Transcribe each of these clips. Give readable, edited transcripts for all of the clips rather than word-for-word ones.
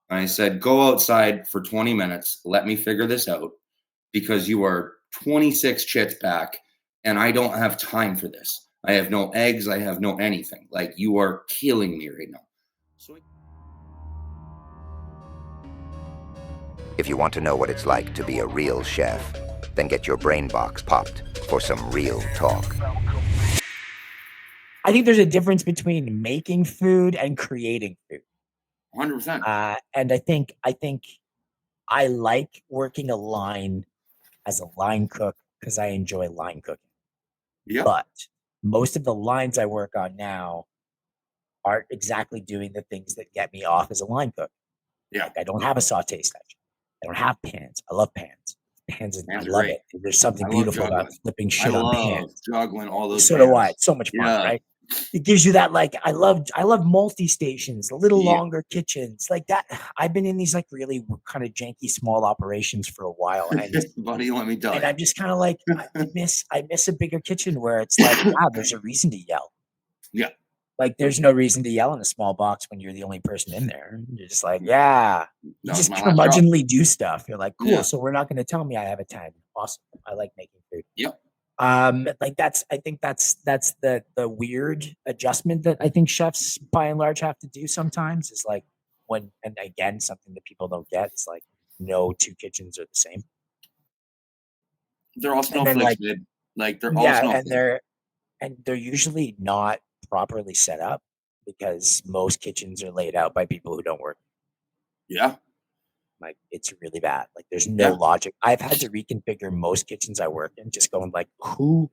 I said, go outside for 20 minutes. Let me figure this out because you are 26 chits back and I don't have time for this. I have no eggs. I have no anything. Like, you are killing me right now. So If you want to know what it's like to be a real chef, then get your brain box popped for some real talk. I think there's a difference between making food and creating food. 100%. And I think I like working a line as a line cook because I enjoy line cooking. Yeah. But most of the lines I work on now aren't exactly doing the things that get me off as a line cook. Yeah. Like, I don't have a saute section. I don't have pans. I love pans. Pans, I love great. it. There's something I beautiful love about flipping shit on pans. Juggling all those. So pans. do I. It's so much fun, Yeah. right? It gives you that, like, I love multi-stations, a little longer kitchens like that. I've been in these like really kind of janky small operations for a while, and buddy, let me tell you. and I'm just kind of like, I miss a bigger kitchen where it's like, wow, there's a reason to yell. Yeah. Like, there's no reason to yell in a small box when you're the only person in there. You're just like, yeah, you just curmudgeonly do stuff. You're like, cool. Yeah. So we're not going to tell me I have a 10. Awesome. I like making food. Yep. Like I think that's the weird adjustment that I think chefs by and large have to do sometimes is like and again, something that people don't get is like no two kitchens are the same. They're all snowflakes, like they're all snowflakes. And they're usually not properly set up because most kitchens are laid out by people who don't work. Yeah. Like, it's really bad. Like, there's no logic. I've had to reconfigure most kitchens I work in, just going like, how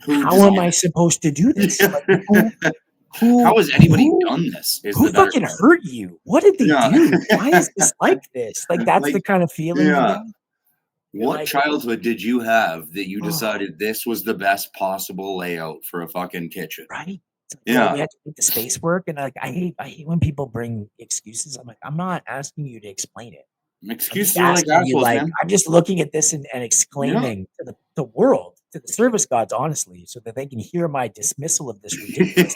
am I supposed to do this? Yeah. Like, how has anybody done this? Who fucking hurt you? What did they do? Why is this like this? Like, that's the kind of feeling. Yeah. What childhood did you have that you decided this was the best possible layout for a fucking kitchen? Right. Yeah. We had to make the space work. And like, I hate when people bring excuses. I'm like, I'm not asking you to explain it. Excuses are like assholes, man. I'm just looking at this and exclaiming to the world, to the service gods, honestly, so that they can hear my dismissal of this ridiculous.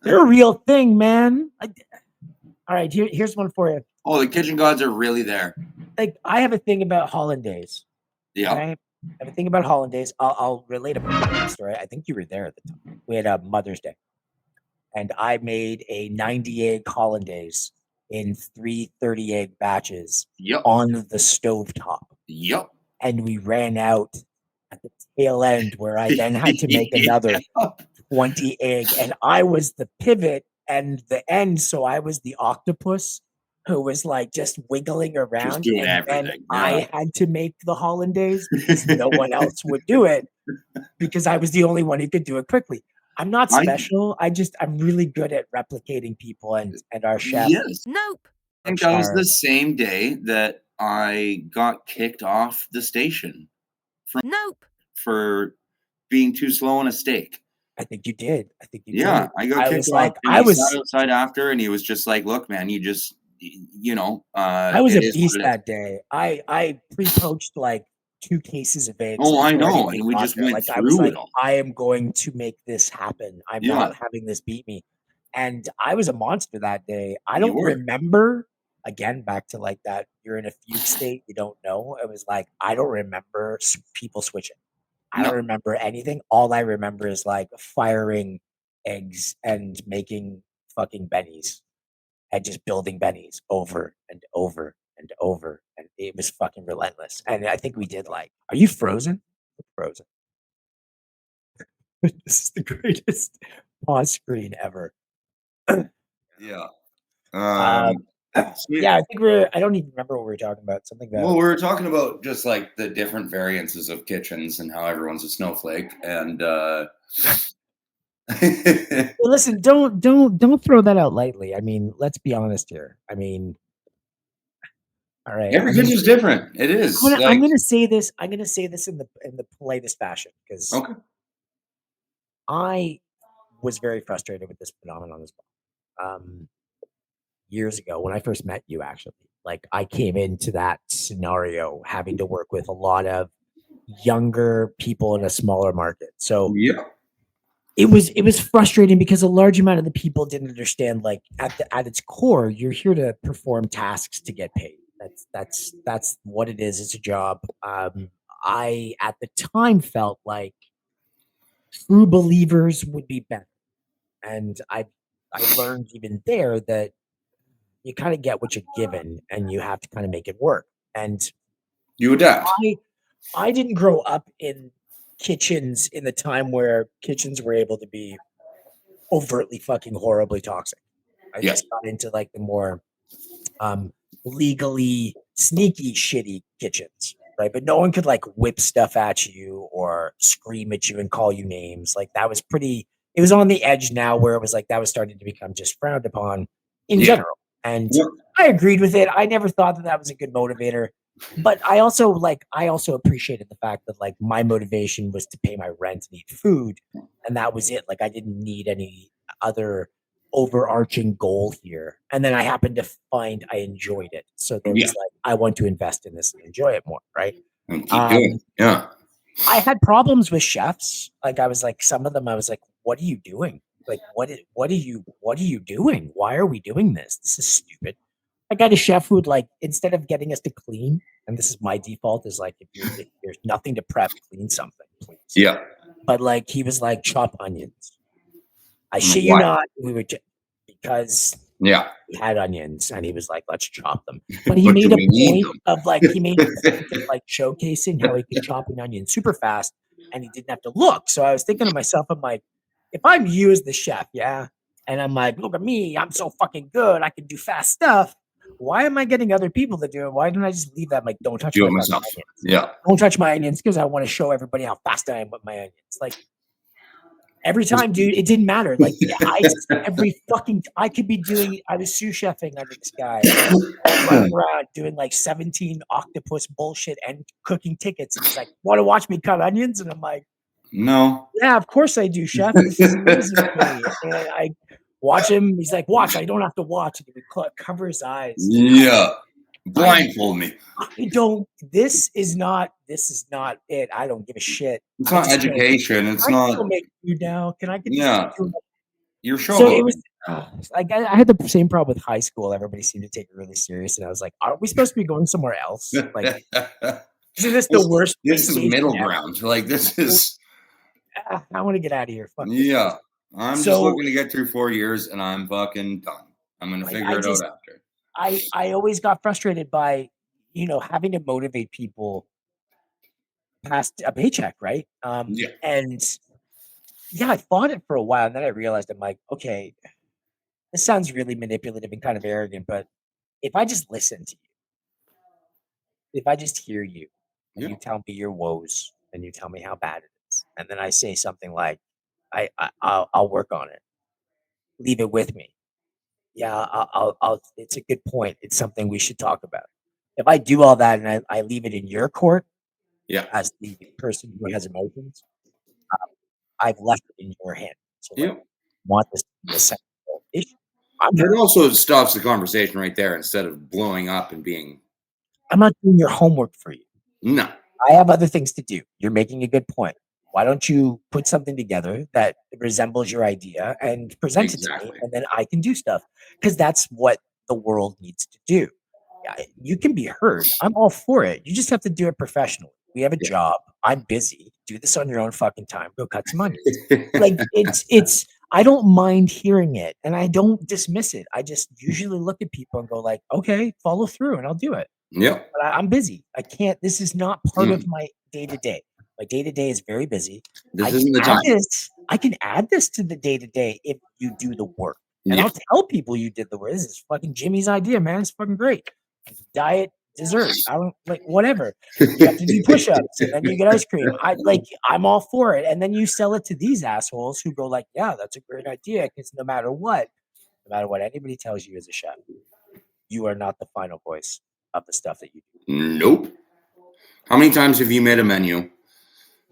They're a real thing, man. All right, here's one for you. Oh, the kitchen gods are really there. Like, I have a thing about hollandaise. Yeah. Right? I have a thing about hollandaise. I'll relate a story. I think you were there at the time. We had a Mother's Day, and I made a 90-egg hollandaise in 3 30-egg batches on the stovetop. Yep. And we ran out at the tail end where I then had to make another 20 egg. And I was the pivot and the end. So I was the octopus who was like just wiggling around. Just doing everything. I had to make the hollandaise because no one else would do it because I was the only one who could do it quickly. I'm not special. I'm really good at replicating people and our chef. Yes. Nope. I think that was the same day that I got kicked off the station for being too slow on a steak. I think you did. Yeah, I got kicked off. I was sat outside after, and he was just like, "Look, man, you just, I was a beast that day. I pre-poached like 2 cases of eggs. Oh, I know. And we just went through it all. I am going to make this happen. I'm not having this beat me. And I was a monster that day. I don't remember, again, back to like that, you're in a fugue state, you don't know. It was like, I don't remember people switching. I don't remember anything. All I remember is like firing eggs and making fucking bennies and just building bennies over and over and over, and it was fucking relentless. And I think we did like, are you frozen? Frozen. This is the greatest pause screen ever. Yeah. Yeah, I think I don't even remember what we were talking about. Something about. Well, we were talking about just like the different variances of kitchens and how everyone's a snowflake. And well, listen, don't throw that out lightly. I mean, let's be honest here. I mean, all right. Every kitchen's different. It is. I'm gonna say this. I'm gonna say this in the politest fashion because I was very frustrated with this phenomenon as well. Years ago, when I first met you, actually, like I came into that scenario having to work with a lot of younger people in a smaller market. So It was frustrating because a large amount of the people didn't understand, like, at its core, you're here to perform tasks to get paid. That's what it is. It's a job. I at the time felt like true believers would be better, and I learned even there that you kind of get what you're given, and you have to kind of make it work. And You adapt. I didn't grow up in kitchens in the time where kitchens were able to be overtly fucking horribly toxic. I just got into like the more legally sneaky shitty kitchens, right? But no one could like whip stuff at you or scream at you and call you names. Like that was pretty, it was on the edge now where it was like that was starting to become just frowned upon in general. And I agreed with it. I never thought that was a good motivator. But I also appreciated the fact that like my motivation was to pay my rent and eat food, and that was it. Like I didn't need any other overarching goal here. And then I happened to find I enjoyed it, so there was like I want to invest in this and enjoy it more, right? And keep doing. Yeah. I had problems with chefs. Like I was like some of them. I was like, "What are you doing? Like what are you doing? Why are we doing this? This is stupid." I got a chef who would like, instead of getting us to clean, and this is my default, is like, if there's nothing to prep, clean something, please. Yeah. But like, he was like, chop onions. I shit you not, we were because we had onions, and he was like, let's chop them. But he made a point of like, showcasing how he could chop an onion super fast, and he didn't have to look. So I was thinking to myself, I'm like, if I'm you as the chef, and I'm like, look at me, I'm so fucking good, I can do fast stuff. Why am I getting other people to do it? Why don't I just leave that? Like, don't touch my onions. Yeah. Don't touch my onions because I want to show everybody how fast I am with my onions. Like every time, dude, it didn't matter. Like I could be doing. I was sous chefing under this guy, running around doing like 17 octopus bullshit and cooking tickets. And he's like, "Want to watch me cut onions?" And I'm like, "No." Yeah, of course I do, chef. This is amazing for me. And I watch him. He's like, watch. I don't have to watch. And he would cover his eyes. Yeah. Blindfold me. I don't. This is not it. I don't give a shit. It's not education. It's not. Can I make food now? Can I get You're sure. So it was like I had the same problem with high school. Everybody seemed to take it really serious, and I was like, "Are we supposed to be going somewhere else? Like, isn't this the worst? This is middle ground. Like this is. I want to get out of here. Fuck I'm just looking to get through 4 years, and I'm fucking done. I'm gonna figure it out after. I always got frustrated by, having to motivate people past a paycheck, right? And I fought it for a while, and then I realized I'm like, okay, this sounds really manipulative and kind of arrogant, but if I just listen to you, if I just hear you, and you tell me your woes, and you tell me how bad it is, and then I say something like, I'll work on it. Leave it with me. Yeah, I'll. It's a good point. It's something we should talk about. If I do all that and I leave it in your court, as the person who has emotions, I've left it in your hand. So I want this to be a central issue. It also stops the conversation right there instead of blowing up and being. I'm not doing your homework for you. No, I have other things to do. You're making a good point. Why don't you put something together that resembles your idea and present it to me, and then I can do stuff? Because that's what the world needs to do. You can be heard. I'm all for it. You just have to do it professionally. We have a job. I'm busy. Do this on your own fucking time. Go cut some onions. Like it's. I don't mind hearing it, and I don't dismiss it. I just usually look at people and go like, "Okay, follow through, and I'll do it." Yeah, but I'm busy. I can't. This is not part of my day to day. My day-to-day is very busy. This isn't the time. I can add this to the day-to-day if you do the work. And I'll tell people you did the work. This is fucking Jimmy's idea, man. It's fucking great. Diet, dessert. I don't like whatever. You have to do push-ups and then you get ice cream. I'm all for it. And then you sell it to these assholes who go like, yeah, that's a great idea. Because no matter what anybody tells you as a chef, you are not the final voice of the stuff that you do. Nope. How many times have you made a menu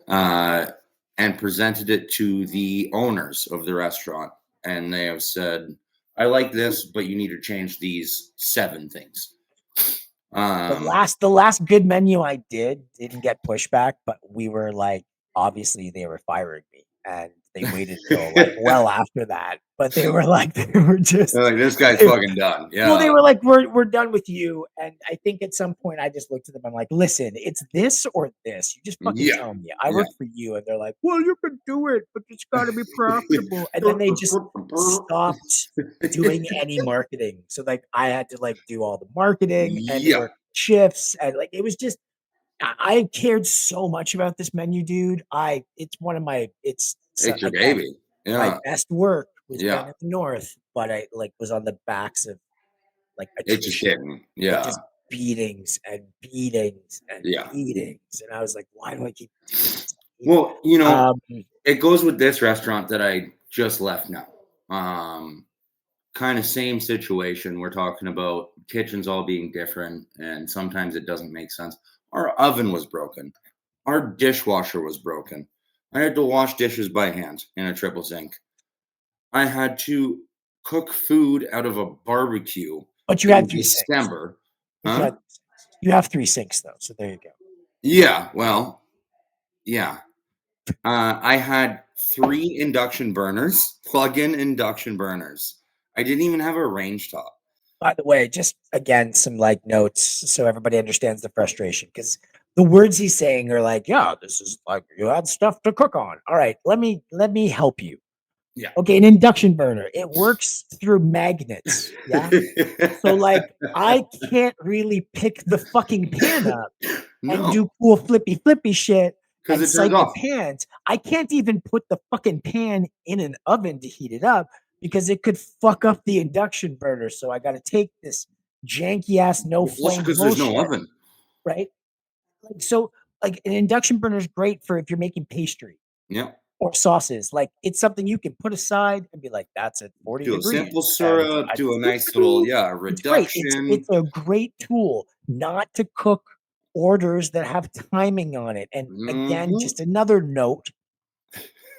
and presented it to the owners of the restaurant, and they have said, I like this, but you need to change these 7 things? The last good menu I didn't get pushback, but we were like, obviously they were firing me, and they waited till like well after that. But they were like, just like, this guy's fucking done. Yeah. Well, they were like, we're done with you. And I think at some point I just looked at them. I'm like, listen, it's this or this. You just fucking tell me. I work for you. And they're like, well, you can do it, but it's got to be profitable. And then they just stopped doing any marketing. So like I had to like do all the marketing and work shifts. And like, it was just, I cared so much about this menu, dude. It's one of my, it's your baby. My best work was done in the north, but I like was on the backs of like attrition, just beatings and beatings and beatings. And I was like, why do I keep doing this? Well, you know, it goes with this restaurant that I just left now. Kind of same situation. We're talking about kitchens all being different, and sometimes it doesn't make sense. Our oven was broken. Our dishwasher was broken. I had to wash dishes by hand in a triple sink. I had to cook food out of a barbecue. But you had 3 December. Huh? You have 3 sinks though, so there you go. Yeah, well, yeah. I had 3 induction burners, plug-in induction burners. I didn't even have a range top. By the way, just again, some like notes so everybody understands the frustration, because the words he's saying are like, yeah, this is like you had stuff to cook on. All right, let me help you. Yeah. Okay, an induction burner. It works through magnets. Yeah. So like I can't really pick the fucking pan up and do cool flippy shit and cycle pans. I can't even put the fucking pan in an oven to heat it up because it could fuck up the induction burner. So I got to take this janky ass no flame because there's no oven. Right? Like, so like an induction burner is great for if you're making pastry. Yeah. Or sauces. Like it's something you can put aside and be like, that's at 40 degrees. Do a simple syrup, do a nice little reduction. It's a great tool not to cook orders that have timing on it. And again, just another note,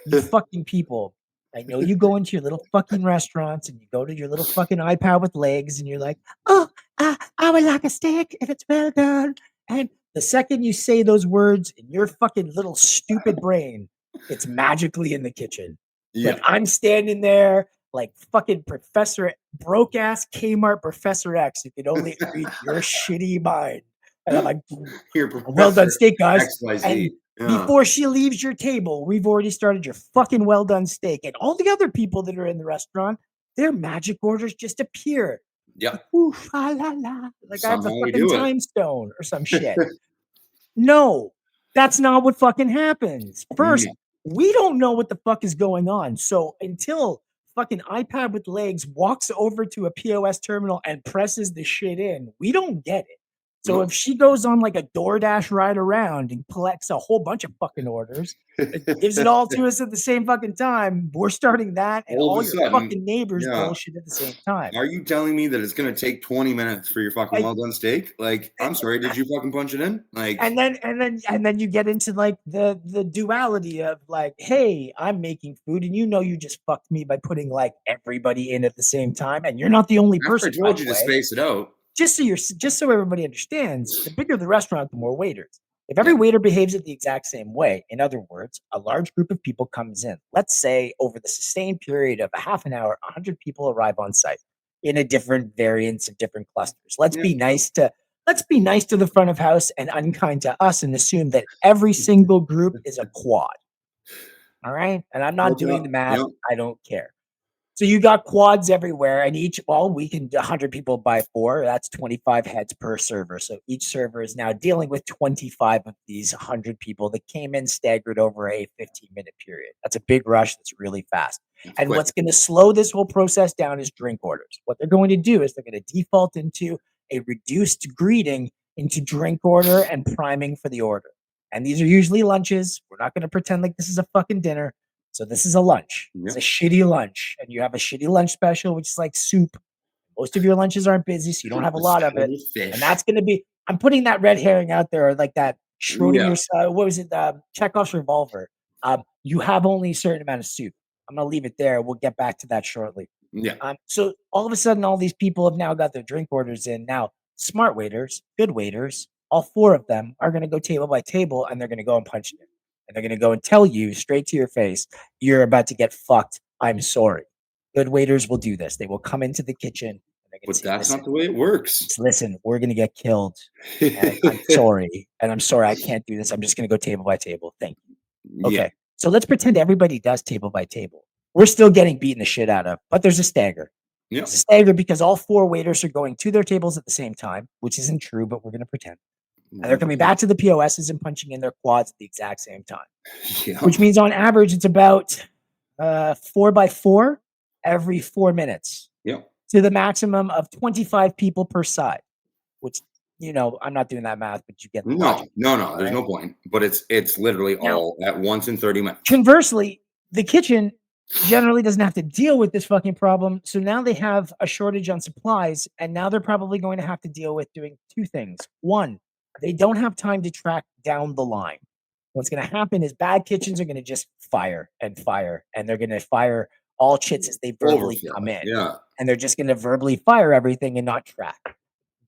you fucking people, I know you go into your little fucking restaurants and you go to your little fucking iPad with legs and you're like, oh, I would like a steak if it's well done. And the second you say those words in your fucking little stupid brain, it's magically in the kitchen. Yeah. Like I'm standing there like fucking broke ass Kmart Professor X who could only read your shitty mind. And I'm like, well done steak, guys. And before she leaves your table, we've already started your fucking well done steak. And all the other people that are in the restaurant, their magic orders just appear. Yeah. Like, oof, la, la, la. Like I have a fucking time stone or some shit. No, that's not what fucking happens. First, we don't know what the fuck is going on. So until fucking iPad with legs walks over to a POS terminal and presses the shit in, we don't get it. So if she goes on like a DoorDash ride around and collects a whole bunch of fucking orders, gives it all to us at the same fucking time, we're starting that and all your fucking neighbors bullshit at the same time. Are you telling me that it's going to take 20 minutes for your fucking well done steak? Like, I'm sorry, did you fucking punch it in? Like, and then you get into like the duality of like, hey, I'm making food and you just fucked me by putting like everybody in at the same time, and you're not the only person. I told you to space it out. Just so everybody understands, the bigger the restaurant, the more waiters. If every waiter behaves it the exact same way, in other words, a large group of people comes in. Let's say over the sustained period of a half an hour, 100 people arrive on site in a different variants of different clusters. Let's be nice to the front of house and unkind to us and assume that every single group is a quad. All right? And I'm not doing the math. I don't care. So you got quads everywhere, and we can 100 people by 4. That's 25 heads per server. So each server is now dealing with 25 of these 100 people that came in staggered over a 15-minute period. That's a big rush. That's really fast. And what's going to slow this whole process down is drink orders. What they're going to do is they're going to default into a reduced greeting into drink order and priming for the order. And these are usually lunches. We're not going to pretend like this is a fucking dinner. So this is a lunch. It's a shitty lunch. And you have a shitty lunch special, which is like soup. Most of your lunches aren't busy, so you don't have a lot of it. And that's going to be, I'm putting that red herring out there, like that Schrodinger's, what was it? Chekhov's revolver. You have only a certain amount of soup. I'm going to leave it there. We'll get back to that shortly. Yeah. So all of a sudden, all these people have now got their drink orders in. Now, smart waiters, good waiters, all 4 of them are going to go table by table and they're going to go and punch it in. and they're going to go and tell you straight to your face, you're about to get fucked. I'm sorry. Good waiters will do this. They will come into the kitchen and they're going to But say, that's listen, not the way it works. listen, we're going to get killed. And I'm sorry. And I'm sorry. I can't do this. I'm just going to go table by table. Thank you. Okay. Yeah. So let's pretend everybody does table by table. We're still getting beaten the shit out of, but there's a stagger. Yeah. It's a stagger because all 4 waiters are going to their tables at the same time, which isn't true, but we're going to pretend. And they're coming back to the POSs and punching in their quads at the exact same time. Yeah. Which means on average, it's about 4 by 4 every 4 minutes. Yeah. To the maximum of 25 people per side, which, I'm not doing that math, but you get the logic. No. There's no point. But it's literally all at once in 30 minutes. Conversely, the kitchen generally doesn't have to deal with this fucking problem. So now they have a shortage on supplies, and now they're probably going to have to deal with doing 2 things. One, they don't have time to track down the line. What's going to happen is bad kitchens are going to just fire, and they're going to fire all chits as they verbally come in. Yeah. And they're just going to verbally fire everything and not track.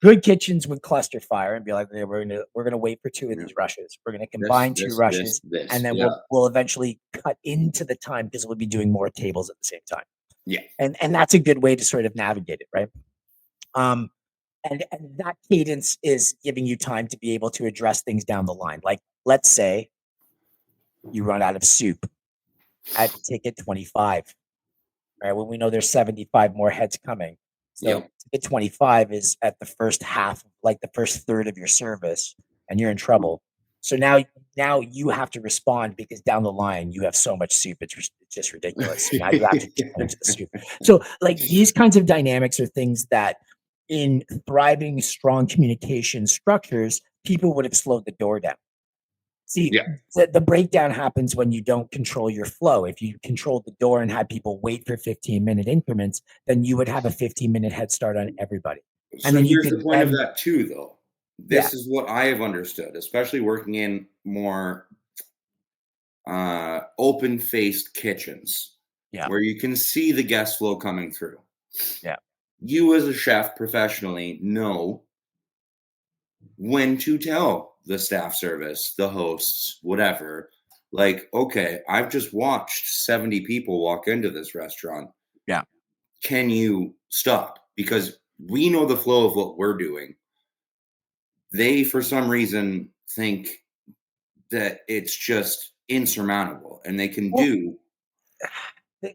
Good kitchens would cluster fire and be like, okay, we're gonna wait for 2 of these rushes. We're gonna combine 2 rushes, and then we'll eventually cut into the time because we'll be doing more tables at the same time. Yeah. And that's a good way to sort of navigate it, right? And that cadence is giving you time to be able to address things down the line. Like, let's say you run out of soup at ticket 25. Right, when we know there's 75 more heads coming. So ticket 25 is at the first half, like the first third of your service, and you're in trouble. So now you have to respond because down the line you have so much soup, it's just ridiculous. Now you have to get into the soup. So like these kinds of dynamics are things that in thriving, strong communication structures, people would have slowed the door down. See, the breakdown happens when you don't control your flow. If you controlled the door and had people wait for 15-minute increments, then you would have a 15-minute head start on everybody. So and then here's the point of that too, though. This is what I have understood, especially working in more open-faced kitchens, where you can see the guest flow coming through. Yeah. You as a chef professionally know when to tell the staff service, the hosts, whatever, like, okay, I've just watched 70 people walk into this restaurant. Yeah. Can you stop? Because we know the flow of what we're doing. They, for some reason, think that it's just insurmountable and they can do.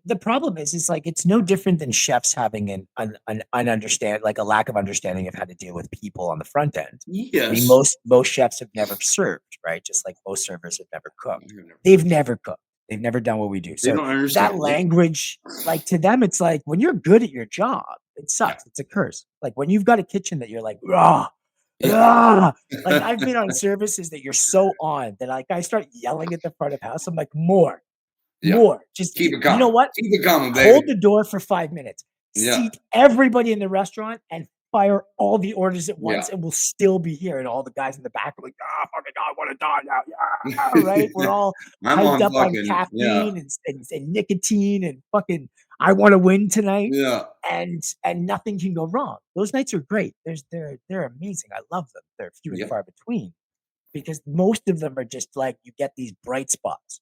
The problem is like it's no different than chefs having an understand, like a lack of understanding of how to deal with people on the front end. Yes. I mean, most chefs have never served, right? Just like most servers have never cooked. They've never cooked. They've never done what we do. So that language, like to them, it's like when you're good at your job, it sucks. It's a curse. Like when you've got a kitchen that you're like, rah, rah. Like I've been on services that you're so on that like I start yelling at the front of house. I'm like, more. Just keep it coming. You know what? Keep it coming, baby. Hold the door for 5 minutes. Seat everybody in the restaurant and fire all the orders at once, and we'll still be here. And all the guys in the back are like, fucking I want to die now. Yeah, right? We're all hyped up on caffeine and nicotine and fucking I want to win tonight. Yeah. And nothing can go wrong. Those nights are great. They're amazing. I love them. They're few and far between because most of them are just like you get these bright spots.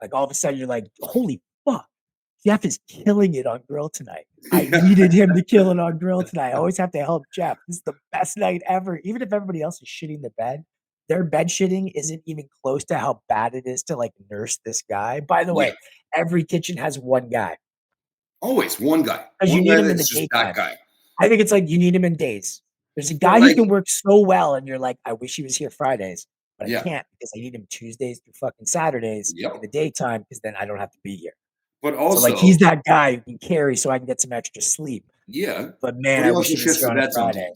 Like all of a sudden you're like, holy fuck, Jeff is killing it on grill tonight. I needed him to kill it on grill tonight. I always have to help Jeff. This is the best night ever. Even if everybody else is shitting the bed, their bed shitting isn't even close to how bad it is to like nurse this guy. By the way, every kitchen has one guy. Always one guy. Because you need him in the daytime. I think it's like you need him in days. There's a guy who can work so well and you're like, I wish he was here Fridays. But I can't because I need him Tuesdays through fucking Saturdays in the daytime because then I don't have to be here. But also, so like he's that guy who can carry so I can get some extra sleep. Yeah. But man, I wish he was here on a Friday.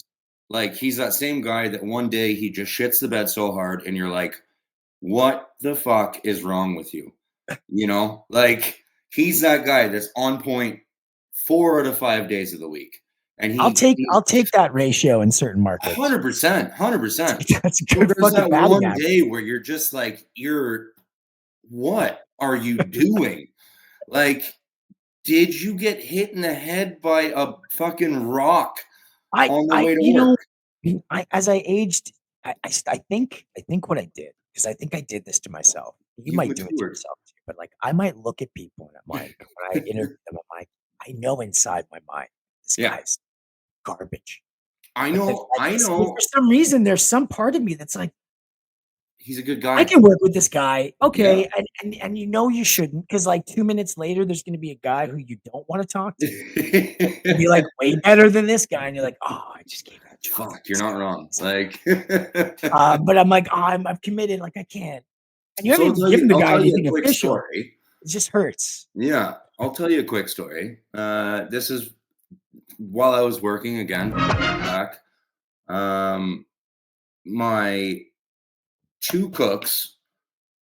Like he's that same guy that one day he just shits the bed so hard and you're like, what the fuck is wrong with you? You know, like he's that guy that's on point 4 out of 5 days of the week. And I'll take that ratio in certain markets. 100%. That's a good There's that one guy. day where you're just like, what are you doing? Like, did you get hit in the head by a fucking rock on the way to work? As I aged, I think what I did, because I think I did this to myself. you might do it to yourself too, but like I might look at people and I'm like, when I interview them, I'm like, I know inside my mind, this guy's garbage. I know. For some reason, there's some part of me that's like, he's a good guy. I can work with this guy. Okay. And you shouldn't, because like 2 minutes later, there's going to be a guy who you don't want to talk to. You'd be like way better than this guy. And you're like, oh, I just gave that job. Fuck, you're not wrong. Like, but I'm like, oh, I'm committed. Like I can't. And you haven't given the guy anything official. Story. It just hurts. Yeah. I'll tell you a quick story. This is while I was working again back. My 2 cooks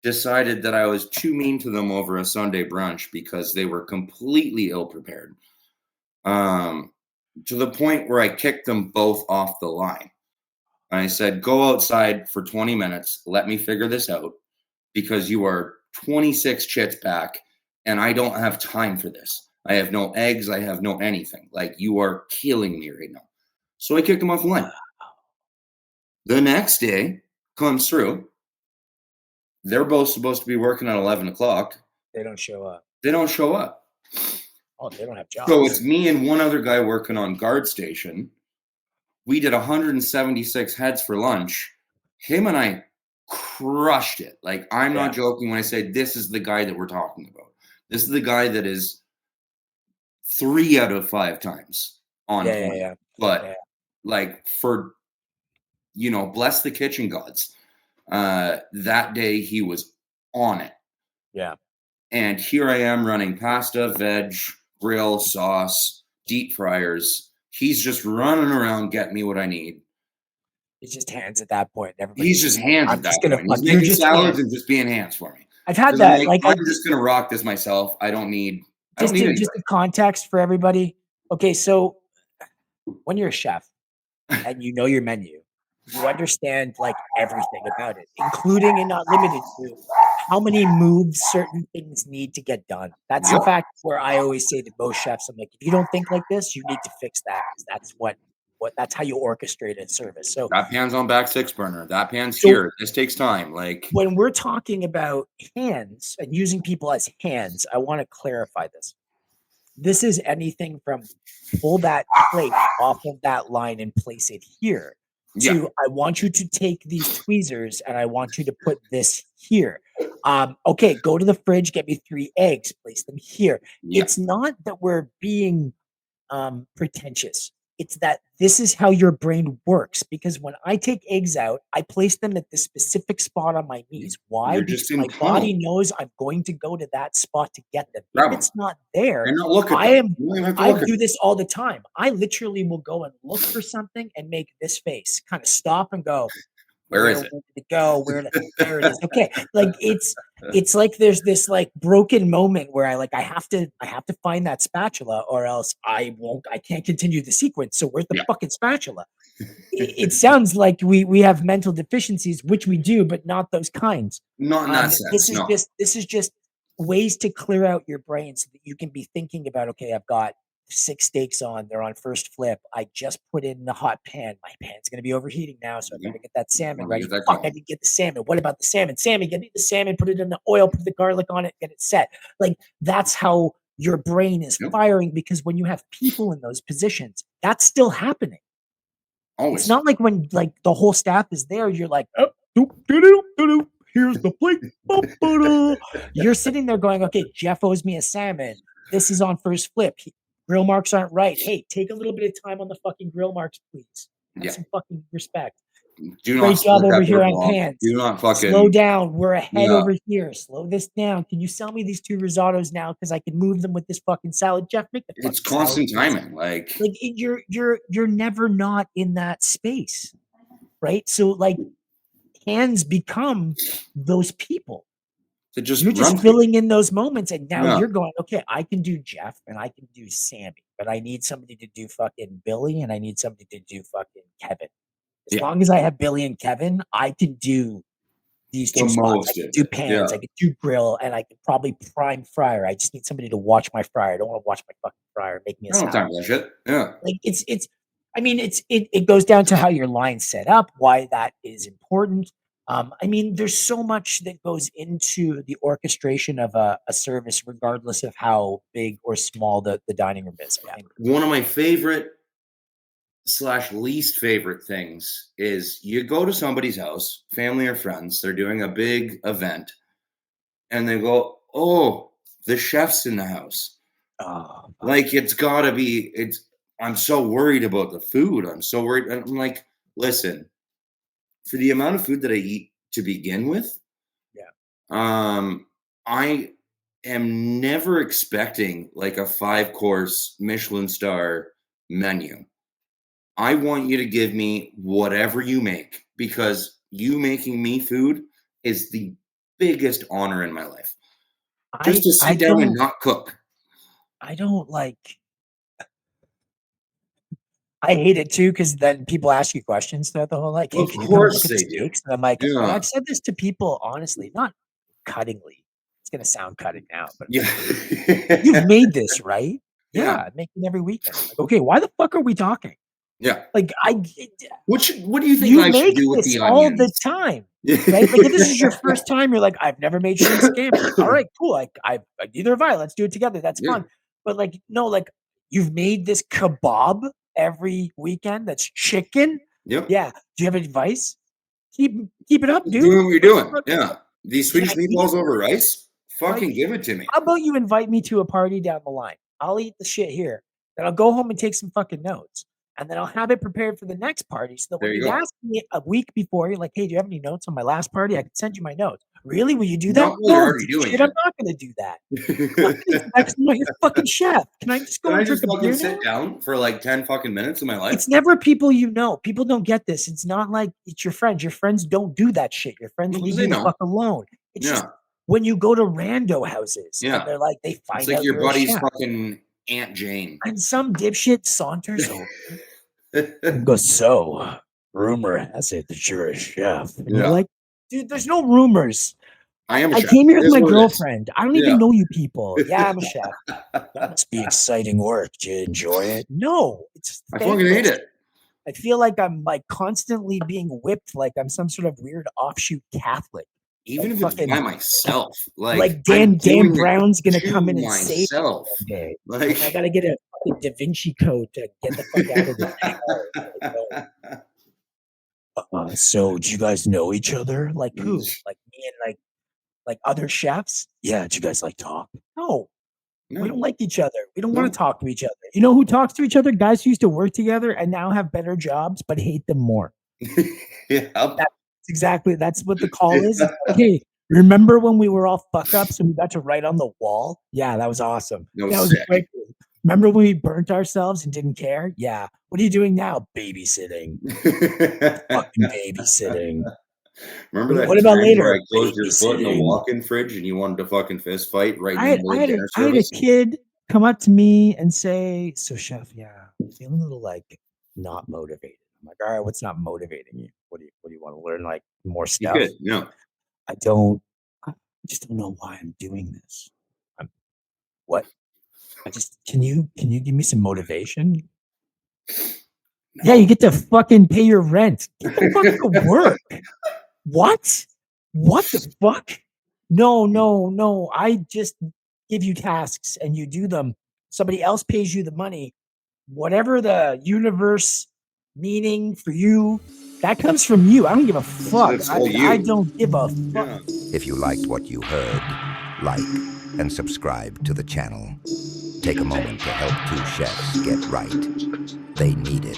decided that I was too mean to them over a Sunday brunch because they were completely ill prepared. To the point where I kicked them both off the line. I said, go outside for 20 minutes. Let me figure this out because you are 26 chits back and I don't have time for this. I have no eggs. I have no anything. Like, you are killing me right now. So I kicked them off the line. The next day comes through. They're both supposed to be working at 11 o'clock. They don't show up. Oh, they don't have jobs. So it's me and one other guy working on guard station. We did 176 heads for lunch. Him and I crushed it. Like, I'm not joking when I say this is the guy that we're talking about. This is the guy that is 3 out of 5 times on point. But like, for, bless the kitchen gods. That day he was on it. Yeah. And here I am running pasta, veg, grill, sauce, deep fryers. He's just running around getting me what I need. It's just hands at that point. He's just hands at that point. He's making salads and just being hands for me. I've had that. I'm just going to rock this myself. I don't need just a context for everybody. Okay, so when you're a chef and you know your menu, you understand like everything about it, including and not limited to how many moves certain things need to get done. That's the fact where I always say to most chefs, I'm like, if you don't think like this, you need to fix that. That's that's how you orchestrate a service. So that pan's on back 6 burner. That pan's here. This takes time. Like, when we're talking about hands and using people as hands, I want to clarify this. This is anything from pull that plate off of that line and place it here. I want you to take these tweezers and I want you to put this here. Okay, go to the fridge, get me 3 eggs, place them here. It's not that we're being pretentious. It's that this is how your brain works. Because when I take eggs out, I place them at the specific spot on my knees. Why? Because my body knows I'm going to go to that spot to get them. If it's not there, I do this all the time. I literally will go and look for something and make this face, kind of stop and go, where is it? There it is. Okay. Like it's like there's this like broken moment where I have to find that spatula or else I can't continue the sequence. So where's the fucking spatula? It sounds like we have mental deficiencies, which we do, but not those kinds. Not in that sense. This is just ways to clear out your brain so that you can be thinking about, okay, I've got 6 steaks on, they're on first flip. I just put in the hot pan. My pan's going to be overheating now, so I got to get that salmon ready. Fuck, I didn't get the salmon. What about the salmon? Get the salmon, put it in the oil, put the garlic on it, get it set. Like, that's how your brain is firing, because when you have people in those positions, that's still happening. Always. It's not like when like the whole staff is there, you're like, here's the plate. You're sitting there going, okay, Jeff owes me a salmon. This is on first flip. Grill marks aren't right. Hey, take a little bit of time on the fucking grill marks, please. Have some fucking respect. Great job over here on pans. Do not fucking slow down. We're ahead over here. Slow this down. Can you sell me these 2 risottos now? Because I can move them with this fucking salad. Jeff, make the it's constant timing. Like you're never not in that space, right? So like hands become those people. You're just filling in those moments, and now you're going, okay, I can do Jeff and I can do Sammy, but I need somebody to do fucking Billy and I need somebody to do fucking Kevin. As long as I have Billy and Kevin, I can do these 2 spots. I can do pans, I can do grill, and I can probably prime fryer. I just need somebody to watch my fryer. I don't want to watch my fucking fryer make me a salad. Like it goes down to how your line's set up, why that is important. I mean, there's so much that goes into the orchestration of a service, regardless of how big or small the dining room is. I think. One of my favorite / least favorite things is you go to somebody's house, family or friends, they're doing a big event, and they go, "Oh, the chef's in the house." Oh, Like, it's gotta be, I'm so worried about the food. I'm so worried. And I'm like, listen, for the amount of food that I eat to begin with, yeah. I am never expecting like a 5-course Michelin star menu. I want you to give me whatever you make, because you making me food is the biggest honor in my life. Just to I sit down and not cook. I don't like. I hate it too, because then people ask you questions throughout the whole like, "Hey, Of can you come look course at the they do. steaks?" And I'm like, Yeah. I've said this to people honestly, not cuttingly. It's gonna sound cutting now, but Yeah. you've made this, right? Yeah. Yeah, making every weekend. Like, okay, why the fuck are we talking? Yeah. Like, What do you think you I should make do with this the all the onions? time, right? Like, if this is your first time, you're like, "I've never made shrimp scampi." All right, cool. I neither have I. Let's do it together. That's Yeah. fun. But like, no, like you've made this kebab every weekend. That's chicken. Yep. Yeah. Do you have advice? Keep it up, Just dude. doing what you're doing. Yeah. These Can Swedish I eat meatballs it? over rice? Fucking Right? give it to me. How about you invite me to a party down the line? I'll eat the shit here. Then I'll go home and take some fucking notes. And then I'll have it prepared for the next party. So that There when you you go. ask me a week before, you're like, "Hey, do you have any notes on my last party? I can send you my notes." Really? Will you do that? Not while you're No, already doing shit, I'm it. not gonna do that. I'm not your fucking chef. Can I just go Can I and drink just a fucking beer sit now? down for like 10 fucking minutes of my life? It's never people you know. People don't get this. It's not like it's your friends. Your friends don't do that shit. Your friends Because leave they you the know. fuck alone. It's just Yeah. when you go to rando houses and Yeah. they're like, they It's find like out your you're a buddy's chef. fucking Aunt Jane. And some dipshit saunters over and goes, "So, rumor has it that you're a chef." And you're Yeah. like, dude, there's no rumors. I am a I chef. came here It with is my what it is. girlfriend. I don't Yeah. even know you people. Yeah, I'm a chef. That must be exciting work. Do you enjoy it? No, it's I fucking hate thankless. it. I feel like I'm like constantly being whipped, like I'm some sort of weird offshoot Catholic. Even Like if it's by fucking, myself. like Like, Dan I'm doing Brown's gonna it come to in and save me myself. one day. Like, And I gotta get a fucking Da Vinci Code to get the fuck out of this shower. Like, so do you guys know each other? Like who? Like me and like other chefs? Yeah, do you guys like talk? No, we don't No. like each other. We don't No. want to talk to each other. You know who talks to each other? Guys who used to work together and now have better jobs but hate them more. Yeah. That's what the call is. It's like, hey, remember when we were all fuck ups and we got to write on the wall? Yeah, that was awesome. That That was was sick. great. Remember when we burnt ourselves and didn't care? Yeah. What are you doing now? Babysitting. Fucking babysitting. Remember that What about time later? where I closed your foot in the Babysitting. walk-in fridge and you wanted to fucking fist fight right in I the had, middle I, of had a, dinner I had a service? kid come up to me and say, "So, chef, yeah, I'm feeling a little like not motivated." I'm like, "All right, what's not motivating you? What do you want to learn? Like more You stuff?" could, yeah. I just don't know why I'm doing this. What? Can you give me some motivation? No. Yeah, you get to fucking pay your rent. Get the fuck to work. What? What the fuck? No. I just give you tasks and you do them. Somebody else pays you the money. Whatever the universe meaning for you, that comes from you. I don't give a fuck. It's all you. I don't give a fuck. Yeah. If you liked what you heard, like and subscribe to the channel. Take a moment to help two chefs get right. They need it.